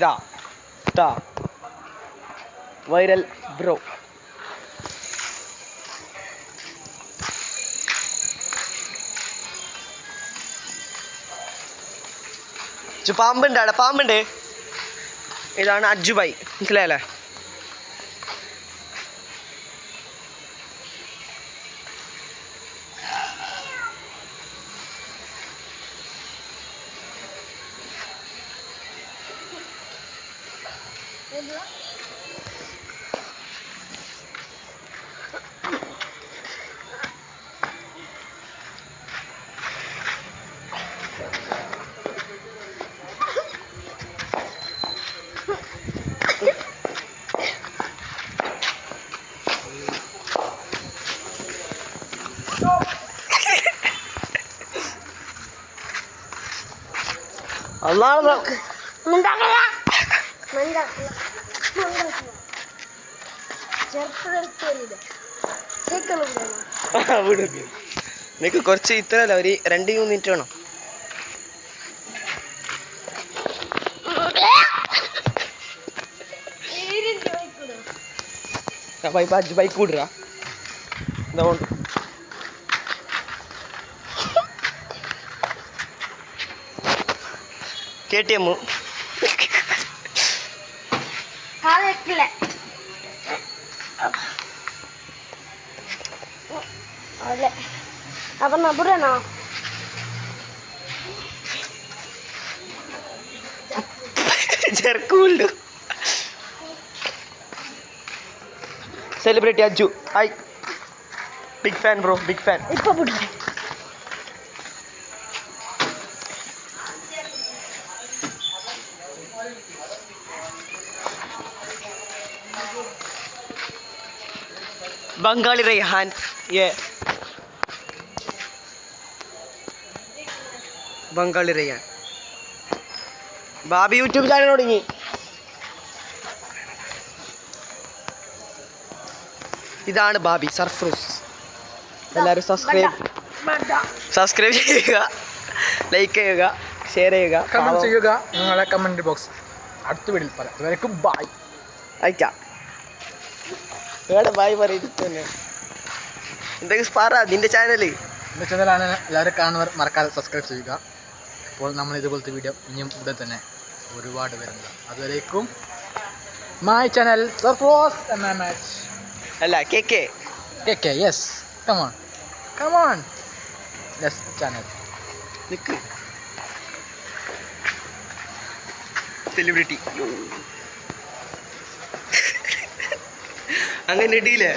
ഇതാ ട്ടാ viral bro. പാമ്പുണ്ട് അവിടെ, പാമ്പുണ്ട്. ഇതാണ് അജുബായി, മനസ്സിലായല്ലേ? നിനക്ക് കുറച്ച് ഇത്രല്ല, ഒരു 2-3 മിനിറ്റ് വേണം. ബൈക്ക് വിടുക എന്തുകൊണ്ട് KTM apa nabur na jerkul celebrity Aju. Hi, big fan bro, big fan. ipo budu Bengali Rayhan, yeah. Bengali Rayhan. Babi YouTube channel തുടങ്ങി. ഇതാണ് ബാബി സർഫ്രൂസ്. എല്ലാവരും സബ്സ്ക്രൈബ് ചെയ്യുക, ലൈക്ക് ചെയ്യുക, ഷെയർ ചെയ്യുക, കമന്റ് ചെയ്യുക. നിങ്ങളെ കമന്റ് ബോക്സ് അടുത്ത വീഡിയോയിൽ പറയാം. അതുവരെക്കും ബൈ. അയക്കാം. ബായ് പറയുന്നത് എന്തൊക്കെ പറ. നിന്റെ ചാനലാണ്. എല്ലാവരും കാണുന്നവർ മറക്കാതെ സബ്സ്ക്രൈബ് ചെയ്യുക. അപ്പോൾ നമ്മൾ ഇതുപോലത്തെ വീഡിയോ ഇനിയും ഇവിടെ തന്നെ ഒരുപാട് വരുന്നത്. അതുവരേക്കും മൈ ചാനൽ സർഫ്രോസ് എന്ന മാച്ച് അല്ല KK yes come on yes channel നിക്ക് സെലിബ്രിറ്റി അങ്ങനെ ഇടിയില്ലേ?